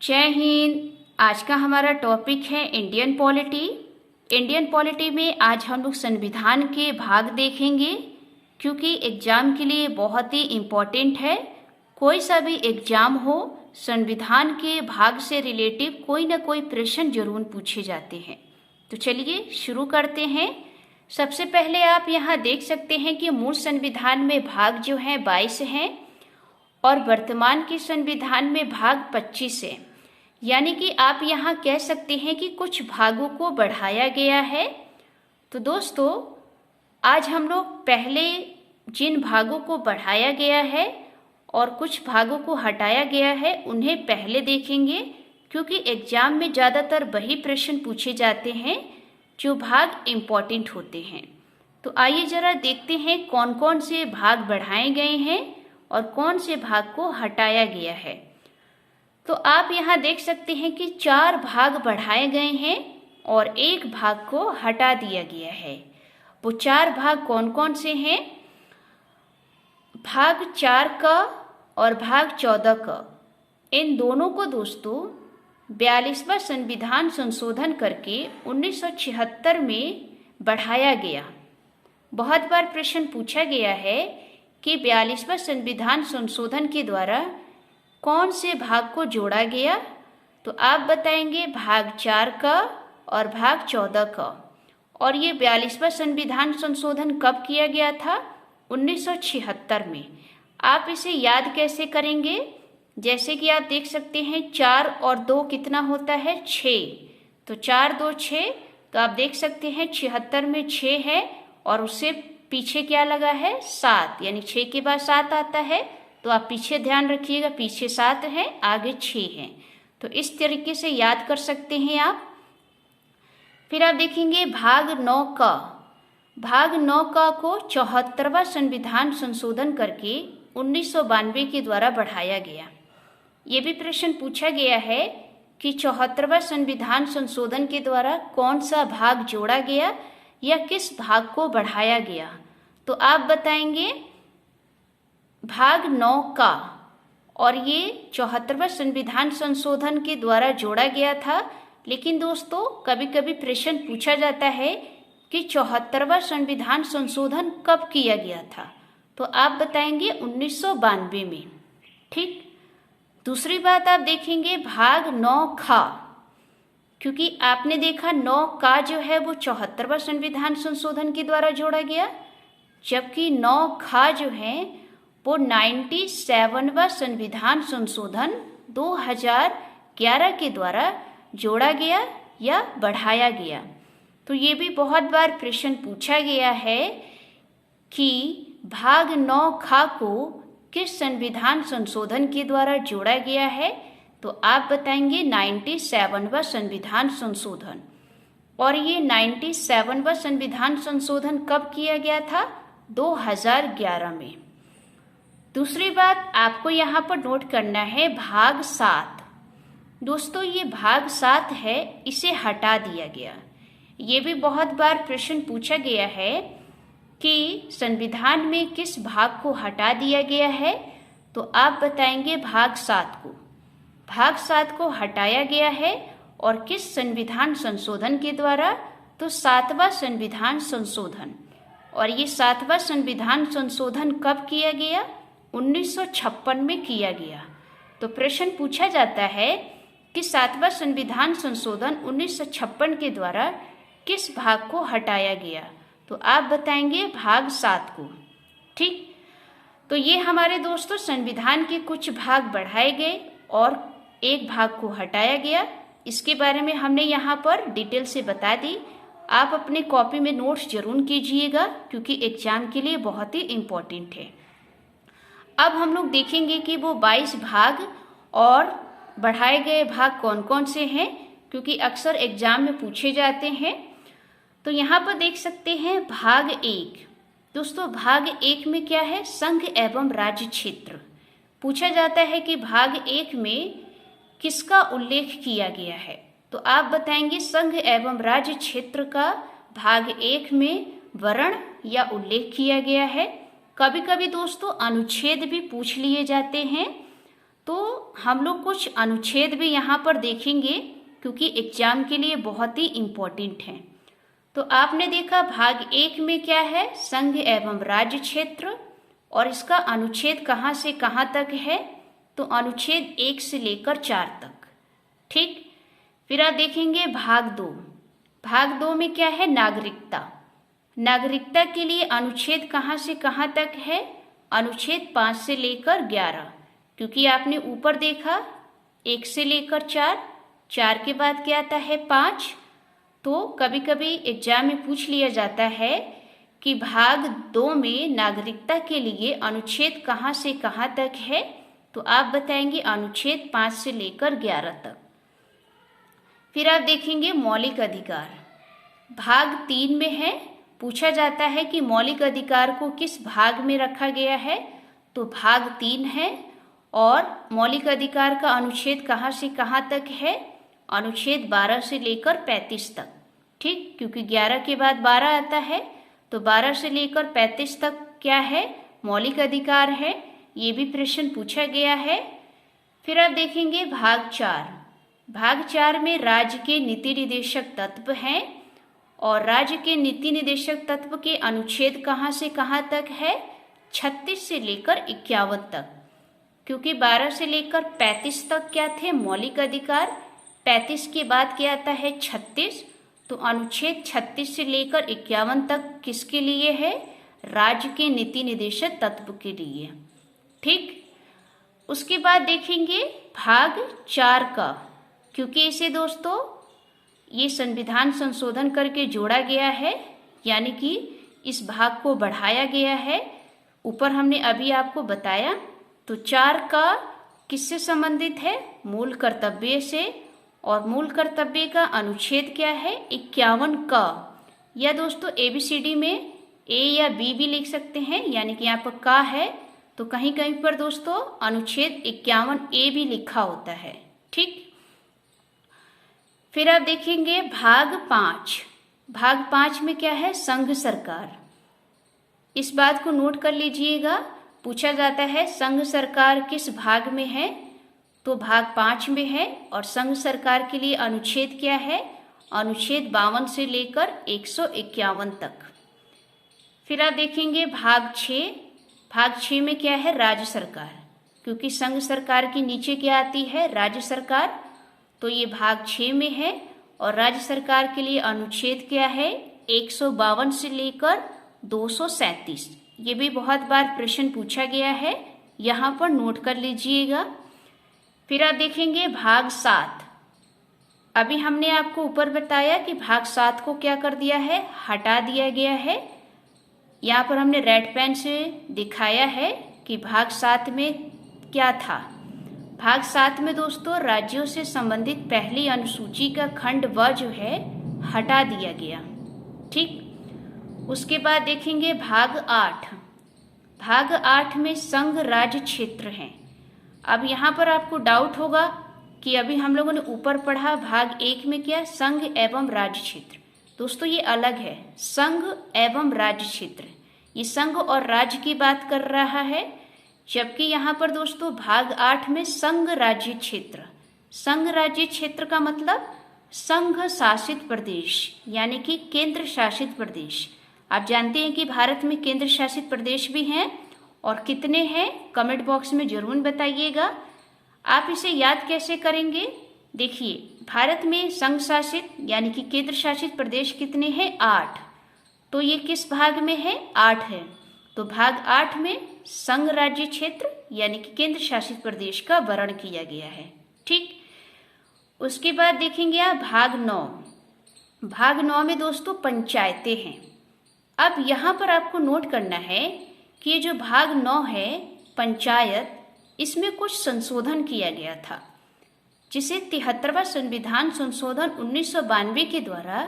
जय हिंद। आज का हमारा टॉपिक है इंडियन पॉलिटी। इंडियन पॉलिटी में आज हम लोग संविधान के भाग देखेंगे, क्योंकि एग्जाम के लिए बहुत ही इम्पोर्टेंट है। कोई सा भी एग्जाम हो, संविधान के भाग से रिलेटिव कोई ना कोई प्रश्न जरूर पूछे जाते हैं। तो चलिए शुरू करते हैं। सबसे पहले आप यहाँ देख सकते हैं कि मूल संविधान में भाग जो है 22 हैं और वर्तमान के संविधान में भाग 25 है। यानी कि आप यहाँ कह सकते हैं कि कुछ भागों को बढ़ाया गया है। तो दोस्तों, आज हम लोग पहले जिन भागों को बढ़ाया गया है और कुछ भागों को हटाया गया है उन्हें पहले देखेंगे, क्योंकि एग्जाम में ज़्यादातर वही प्रश्न पूछे जाते हैं जो भाग इम्पॉर्टेंट होते हैं। तो आइए ज़रा देखते हैं कौन कौन से भाग बढ़ाए गए हैं और कौन से भाग को हटाया गया है। तो आप यहाँ देख सकते हैं कि 4 भाग बढ़ाए गए हैं और 1 भाग को हटा दिया गया है। वो 4 भाग कौन कौन से हैं? भाग 4 का और भाग 14 का, इन दोनों को दोस्तों 42वां संविधान संशोधन करके 1976 में बढ़ाया गया। बहुत बार प्रश्न पूछा गया है कि 42वां संविधान संशोधन के द्वारा कौन से भाग को जोड़ा गया। तो आप बताएंगे भाग 4 का और भाग 14 का। और ये 42वां संविधान संशोधन कब किया गया था? 1976 में। आप इसे याद कैसे करेंगे? जैसे कि आप देख सकते हैं 4 और 2 कितना होता है? 6। तो 4 2 6, तो आप देख सकते हैं 76 में 6 है और उससे पीछे क्या लगा है? 7, यानी 6 के बाद 7 आता है। तो आप पीछे ध्यान रखिएगा, पीछे 7 है, आगे 6 है। तो इस तरीके से याद कर सकते हैं आप। फिर आप देखेंगे भाग 9 का। भाग 9 का को 74वां संविधान संशोधन करके 1992 के द्वारा बढ़ाया गया। ये भी प्रश्न पूछा गया है कि 74वां संविधान संशोधन के द्वारा कौन सा भाग जोड़ा गया या किस भाग को बढ़ाया गया। तो आप बताएंगे भाग 9 का। और ये 74वां संविधान संशोधन के द्वारा जोड़ा गया था। लेकिन दोस्तों, कभी कभी प्रश्न पूछा जाता है कि 74वां संविधान संशोधन कब किया गया था। तो आप बताएंगे 1992 में। ठीक। दूसरी बात आप देखेंगे भाग 9 खा, क्योंकि आपने देखा 9 का जो है वो 74वां संविधान संशोधन के द्वारा जोड़ा गया, जबकि 9 खा जो है वो 97वां संविधान संशोधन 2011 के द्वारा जोड़ा गया या बढ़ाया गया। तो ये भी बहुत बार प्रश्न पूछा गया है कि भाग 9 खा को किस संविधान संशोधन के द्वारा जोड़ा गया है। तो आप बताएंगे 97वां संविधान संशोधन। और ये 97वां संविधान संशोधन कब किया गया था? 2011 में। दूसरी बात आपको यहाँ पर नोट करना है भाग 7। दोस्तों, ये भाग 7 है, इसे हटा दिया गया। ये भी बहुत बार प्रश्न पूछा गया है कि संविधान में किस भाग को हटा दिया गया है। तो आप बताएंगे भाग 7 को। भाग 7 को हटाया गया है और किस संविधान संशोधन के द्वारा? तो 7वां संविधान संशोधन। और ये 7वां संविधान संशोधन कब किया गया? 1956 में किया गया। तो प्रश्न पूछा जाता है कि 7वां संविधान संशोधन 1956 के द्वारा किस भाग को हटाया गया। तो आप बताएंगे भाग 7 को। ठीक। तो ये हमारे दोस्तों संविधान के कुछ भाग बढ़ाए गए और 1 भाग को हटाया गया। इसके बारे में हमने यहाँ पर डिटेल से बता दी। आप अपने कॉपी में नोट्स जरूर कीजिएगा, क्योंकि एग्जाम के लिए बहुत ही इम्पोर्टेंट है। अब हम लोग देखेंगे कि वो 22 भाग और बढ़ाए गए भाग कौन कौन से हैं, क्योंकि अक्सर एग्जाम में पूछे जाते हैं। तो यहाँ पर देख सकते हैं भाग 1। दोस्तों, भाग 1 में क्या है? संघ एवं राज्य क्षेत्र। पूछा जाता है कि भाग 1 में किसका उल्लेख किया गया है। तो आप बताएंगे संघ एवं राज्य क्षेत्र का भाग 1 में वर्ण या उल्लेख किया गया है। कभी कभी दोस्तों अनुच्छेद भी पूछ लिए जाते हैं। तो हम लोग कुछ अनुच्छेद भी यहाँ पर देखेंगे क्योंकि एग्जाम के लिए बहुत ही इम्पोर्टेंट हैं। तो आपने देखा भाग 1 में क्या है, संघ एवं राज्य क्षेत्र, और इसका अनुच्छेद कहाँ से कहाँ तक है, तो अनुच्छेद 1 से लेकर 4 तक। ठीक, फिर आप देखेंगे भाग 2। भाग 2 में क्या है, नागरिकता। नागरिकता के लिए अनुच्छेद कहाँ से कहाँ तक है, अनुच्छेद 5 से लेकर 11, क्योंकि आपने ऊपर देखा 1 से लेकर 4, 4 के बाद क्या आता है 5। तो कभी कभी एग्जाम में पूछ लिया जाता है कि भाग 2 में नागरिकता के लिए अनुच्छेद कहाँ से कहाँ तक है, तो आप बताएंगे अनुच्छेद 5 से लेकर 11 तक। फिर आप देखेंगे मौलिक अधिकार। भाग 3 में है, पूछा जाता है कि मौलिक अधिकार को किस भाग में रखा गया है, तो भाग 3 है। और मौलिक अधिकार का अनुच्छेद कहाँ से कहाँ तक है, अनुच्छेद 12 से लेकर 35 तक। ठीक, क्योंकि 11 के बाद 12 आता है, तो 12 से लेकर 35 तक क्या है, मौलिक अधिकार है। ये भी प्रश्न पूछा गया है। फिर आप देखेंगे भाग 4। भाग 4 में राज्य के नीति निर्देशक तत्व हैं, और राज्य के नीति निर्देशक तत्व के अनुच्छेद कहाँ से कहाँ तक है, 36 से लेकर 51 तक। क्योंकि 12 से लेकर 35 तक क्या थे, मौलिक अधिकार, 35 के बाद क्या आता है 36, तो अनुच्छेद 36 से लेकर 51 तक किसके लिए है, राज्य के नीति निर्देशक तत्व के लिए। ठीक, उसके बाद देखेंगे भाग 4 का, क्योंकि इसे दोस्तों ये संविधान संशोधन करके जोड़ा गया है, यानी कि इस भाग को बढ़ाया गया है। ऊपर हमने अभी आपको बताया। तो 4 का किससे संबंधित है, मूल कर्तव्य से, और मूल कर्तव्य का अनुच्छेद क्या है, 51 का, या दोस्तों ABCD में A या B भी लिख सकते हैं, यानी कि यहाँ पर का है तो कहीं कहीं पर दोस्तों अनुच्छेद 51A भी लिखा होता है। ठीक, फिर आप देखेंगे भाग 5। भाग 5 में क्या है, संघ सरकार। इस बात को नोट कर लीजिएगा, पूछा जाता है संघ सरकार किस भाग में है, तो भाग 5 में है। और संघ सरकार के लिए अनुच्छेद क्या है, अनुच्छेद 52 से लेकर 151 तक। फिर आप देखेंगे भाग 6। भाग 6 में क्या है, राज्य सरकार, क्योंकि संघ सरकार के नीचे क्या आती है, राज्य सरकार, तो ये भाग 6 में है। और राज्य सरकार के लिए अनुच्छेद क्या है, 152 से लेकर 237। ये भी बहुत बार प्रश्न पूछा गया है, यहाँ पर नोट कर लीजिएगा। फिर आप देखेंगे भाग 7। अभी हमने आपको ऊपर बताया कि भाग 7 को क्या कर दिया है, हटा दिया गया है। यहाँ पर हमने रेड पेन से दिखाया है कि भाग 7 में क्या था। भाग 7 में दोस्तों राज्यों से संबंधित पहली अनुसूची का खंड व जो है हटा दिया गया। ठीक, उसके बाद देखेंगे भाग 8। भाग 8 में संघ राज्य क्षेत्र हैं। अब यहाँ पर आपको डाउट होगा कि अभी हम लोगों ने ऊपर पढ़ा भाग 1 में क्या, संघ एवं राज्य क्षेत्र। दोस्तों ये अलग है, संघ एवं राज्य क्षेत्र, ये संघ और राज्य की बात कर रहा है। जबकि यहाँ पर दोस्तों भाग 8 में संघ राज्य क्षेत्र। संघ राज्य क्षेत्र का मतलब संघ शासित प्रदेश, यानी कि केंद्र शासित प्रदेश। आप जानते हैं कि भारत में केंद्र शासित प्रदेश भी हैं, और कितने हैं कमेंट बॉक्स में जरूर बताइएगा। आप इसे याद कैसे करेंगे, देखिए भारत में संघ शासित यानी कि केंद्र शासित प्रदेश कितने हैं, 8। तो ये किस भाग में है, 8 है। तो भाग 8 में संघ राज्य क्षेत्र यानी कि केंद्र शासित प्रदेश का वर्णन किया गया है। ठीक, उसके बाद देखेंगे आप भाग 9। भाग 9 में दोस्तों पंचायतें हैं। अब यहाँ पर आपको नोट करना है कि ये जो भाग 9 है पंचायत, इसमें कुछ संशोधन किया गया था, जिसे 73वां संविधान संशोधन 1992 के द्वारा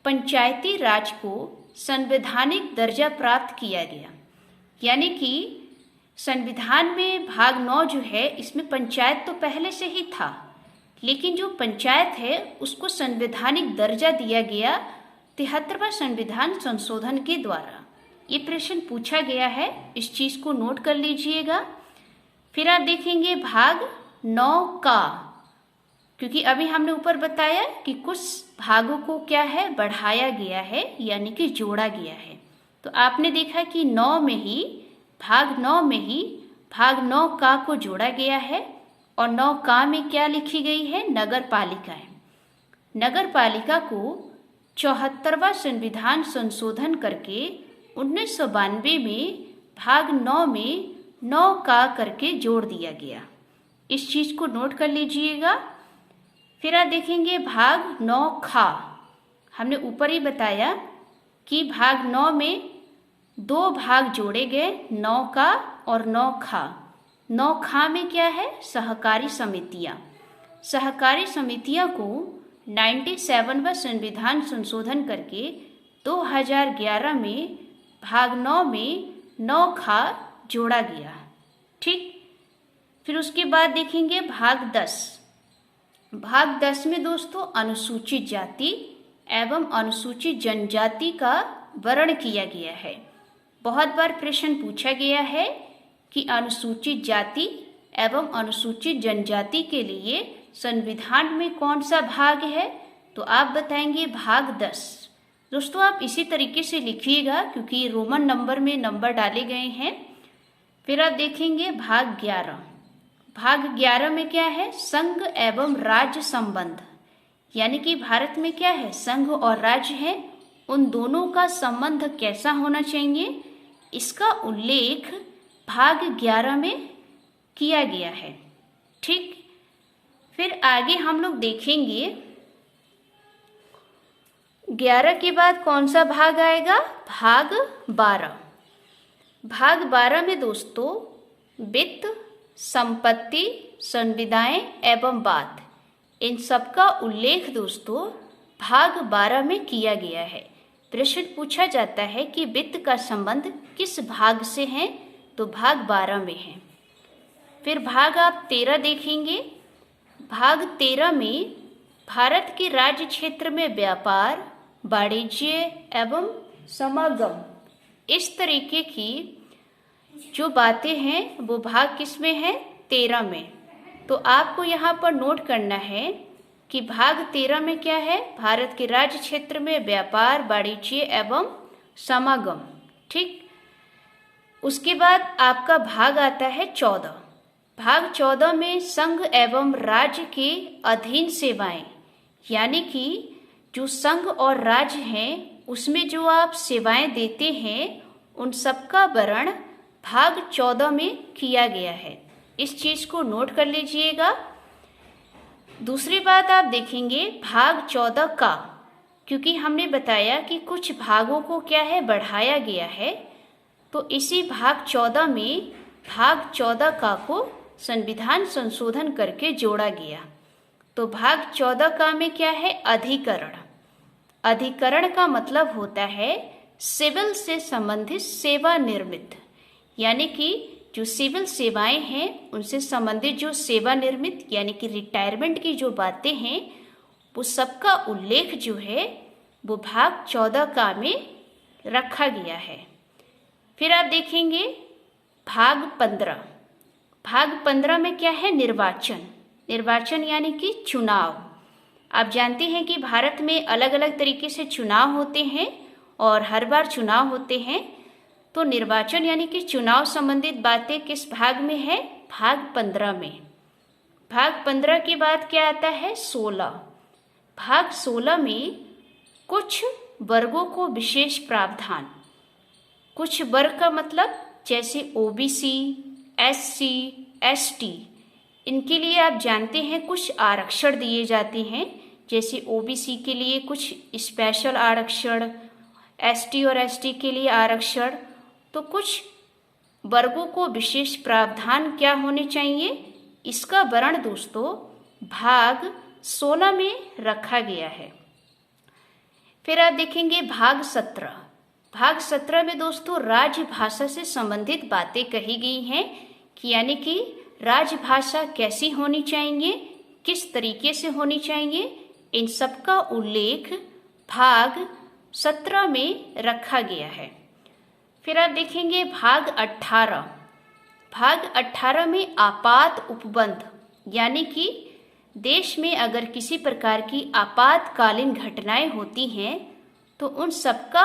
पंचायती राज को संवैधानिक दर्जा प्राप्त किया गया। यानी कि संविधान में भाग 9 जो है इसमें पंचायत तो पहले से ही था, लेकिन जो पंचायत है उसको संवैधानिक दर्जा दिया गया 73वां संविधान संशोधन के द्वारा। ये प्रश्न पूछा गया है, इस चीज को नोट कर लीजिएगा। फिर आप देखेंगे भाग 9 का, क्योंकि अभी हमने ऊपर बताया कि कुछ भागों को क्या है बढ़ाया गया है यानी कि जोड़ा गया है। तो आपने देखा कि भाग 9 में ही भाग 9 का को जोड़ा गया है और 9 का में क्या लिखी गई है, नगर पालिकाएं। नगर पालिका को 74वां संविधान संशोधन करके 1992 में भाग 9 में 9 का करके जोड़ दिया गया। इस चीज को नोट कर लीजिएगा। फिर आप देखेंगे भाग 9 खा। हमने ऊपर ही बताया कि भाग 9 में 2 भाग जोड़े गए, 9 का और 9 खा। 9 खा में क्या है, सहकारी समितियां। सहकारी समितियां को 97वां संविधान संशोधन करके 2011 में भाग 9 में 9 खा जोड़ा गया। ठीक, फिर उसके बाद देखेंगे भाग 10। भाग 10 में दोस्तों अनुसूचित जाति एवं अनुसूचित जनजाति का वर्ण किया गया है। बहुत बार प्रश्न पूछा गया है कि अनुसूचित जाति एवं अनुसूचित जनजाति के लिए संविधान में कौन सा भाग है, तो आप बताएंगे भाग 10। दोस्तों आप इसी तरीके से लिखिएगा क्योंकि रोमन नंबर में नंबर डाले गए हैं। फिर आप देखेंगे भाग 11। भाग 11 में क्या है, संघ एवं राज्य संबंध, यानी कि भारत में क्या है, संघ और राज्य है, उन दोनों का संबंध कैसा होना चाहिए, इसका उल्लेख भाग 11 में किया गया है। ठीक, फिर आगे हम लोग देखेंगे 11 के बाद कौन सा भाग आएगा, भाग 12। भाग 12 में दोस्तों वित्त, संपत्ति, संविदाएं एवं बात, इन सब का उल्लेख दोस्तों भाग 12 में किया गया है। प्रश्न पूछा जाता है कि वित्त का संबंध किस भाग से है, तो भाग 12 में है। फिर भाग आप 13 देखेंगे। भाग 13 में भारत के राज्य क्षेत्र में व्यापार, वाणिज्य एवं समागम, इस तरीके की जो बातें हैं वो भाग किस में है, 13 में। तो आपको यहाँ पर नोट करना है कि भाग 13 में क्या है, भारत के राज्य क्षेत्र में व्यापार, वाणिज्य एवं समागम। ठीक, उसके बाद आपका भाग आता है 14। भाग 14 में संघ एवं राज्य के अधीन सेवाएं, यानी कि जो संघ और राज्य हैं उसमें जो आप सेवाएं देते हैं उन सबका वर्णन भाग 14 में किया गया है। इस चीज को नोट कर लीजिएगा। दूसरी बात आप देखेंगे भाग 14 का, क्योंकि हमने बताया कि कुछ भागों को क्या है बढ़ाया गया है, तो इसी भाग 14 में भाग 14 का को संविधान संशोधन करके जोड़ा गया। तो भाग 14 का में क्या है, अधिकरण। अधिकरण का मतलब होता है सिविल से संबंधित सेवा निर्मित, यानी कि जो सिविल सेवाएं हैं उनसे संबंधित जो सेवा निर्मित यानी कि रिटायरमेंट की जो बातें हैं वो सबका उल्लेख जो है वो भाग 14 का में रखा गया है। फिर आप देखेंगे भाग 15। भाग 15 में क्या है, निर्वाचन। निर्वाचन यानी कि चुनाव। आप जानते हैं कि भारत में अलग अलग तरीके से चुनाव होते हैं और हर बार चुनाव होते हैं, तो निर्वाचन यानी कि चुनाव संबंधित बातें किस भाग में है, भाग 15 में। भाग 15 के बाद क्या आता है, 16। भाग 16 में कुछ वर्गों को विशेष प्रावधान, कुछ वर्ग का मतलब जैसे ओबीसी, एससी, एसटी, इनके लिए आप जानते हैं कुछ आरक्षण दिए जाते हैं। जैसे ओबीसी के लिए कुछ स्पेशल आरक्षण, एसटी और एसटी के लिए आरक्षण, तो कुछ वर्गों को विशेष प्रावधान क्या होने चाहिए, इसका वर्णन दोस्तों भाग 16 में रखा गया है। फिर आप देखेंगे भाग 17। भाग 17 में दोस्तों राजभाषा से संबंधित बातें कही गई हैं कि यानी कि राजभाषा कैसी होनी चाहिए, किस तरीके से होनी चाहिए, इन सब का उल्लेख भाग 17 में रखा गया है। फिर आप देखेंगे भाग 18। भाग 18 में आपात उपबंध, यानी कि देश में अगर किसी प्रकार की आपातकालीन घटनाएं होती हैं तो उन सबका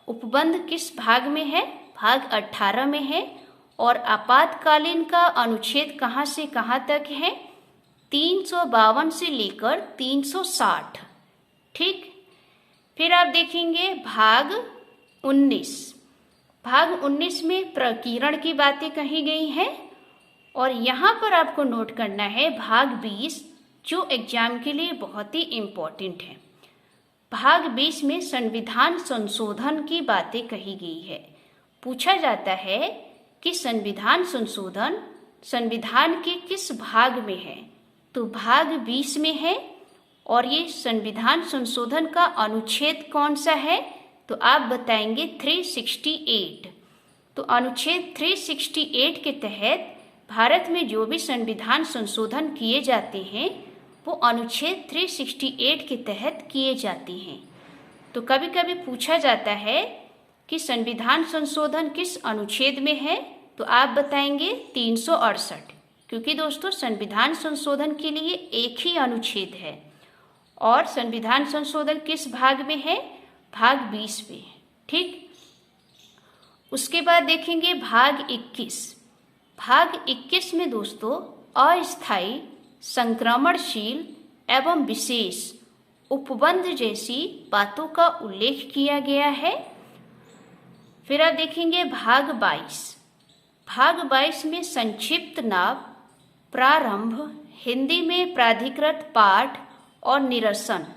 उपबंध किस भाग में है? भाग 18 में है। और आपातकालीन का अनुच्छेद कहाँ से कहाँ तक है? 352 से लेकर 360। ठीक, फिर आप देखेंगे भाग 19। भाग 19 में प्रकीर्णन की बातें कही गई हैं। और यहाँ पर आपको नोट करना है भाग 20, जो एग्जाम के लिए बहुत ही इम्पोर्टेंट है। भाग 20 में संविधान संशोधन की बातें कही गई है। पूछा जाता है कि संविधान संशोधन संविधान के किस भाग में है? तो भाग 20 में है। और ये संविधान संशोधन का अनुच्छेद कौन सा है? तो आप बताएंगे 368। तो अनुच्छेद 368 के तहत भारत में जो भी संविधान संशोधन किए जाते हैं वो अनुच्छेद 368 के तहत किए जाते हैं। तो कभी कभी पूछा जाता है कि संविधान संशोधन किस अनुच्छेद में है? तो आप बताएंगे 368, क्योंकि दोस्तों संविधान संशोधन के लिए एक ही अनुच्छेद है। और संविधान संशोधन किस भाग में है? भाग 20 में। ठीक, उसके बाद देखेंगे भाग 21। भाग 21 में दोस्तों अस्थायी, संक्रमणशील एवं विशेष उपबंध जैसी बातों का उल्लेख किया गया है। फिर आप देखेंगे भाग 22। भाग 22 में संक्षिप्त नाम, प्रारंभ, हिंदी में प्राधिकृत पाठ और निरसन,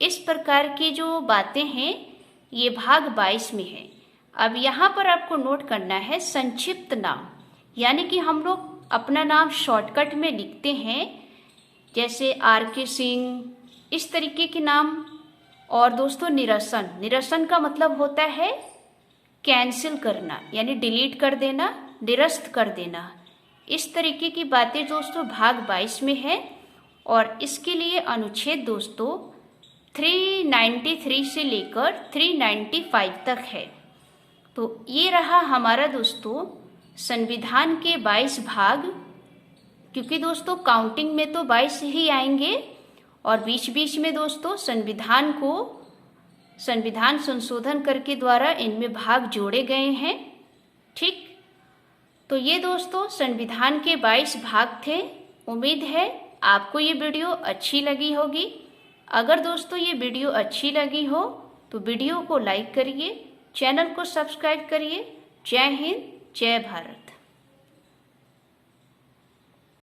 इस प्रकार की जो बातें हैं ये भाग 22 में है। अब यहाँ पर आपको नोट करना है संक्षिप्त नाम, यानी कि हम लोग अपना नाम शॉर्टकट में लिखते हैं, जैसे RK सिंह, इस तरीके के नाम। और दोस्तों निरसन, निरसन का मतलब होता है कैंसिल करना, यानी डिलीट कर देना, निरस्त कर देना। इस तरीके की बातें दोस्तों भाग 22 में है। और इसके लिए अनुच्छेद दोस्तों 393 से लेकर 395 तक है। तो ये रहा हमारा दोस्तों संविधान के 22 भाग, क्योंकि दोस्तों काउंटिंग में तो 22 ही आएंगे और बीच बीच में दोस्तों संविधान संशोधन करके द्वारा इनमें भाग जोड़े गए हैं। ठीक, तो ये दोस्तों संविधान के 22 भाग थे। उम्मीद है आपको ये वीडियो अच्छी लगी होगी। अगर दोस्तों ये वीडियो अच्छी लगी हो तो वीडियो को लाइक करिए, चैनल को सब्सक्राइब करिए। जय हिंद, जय भारत।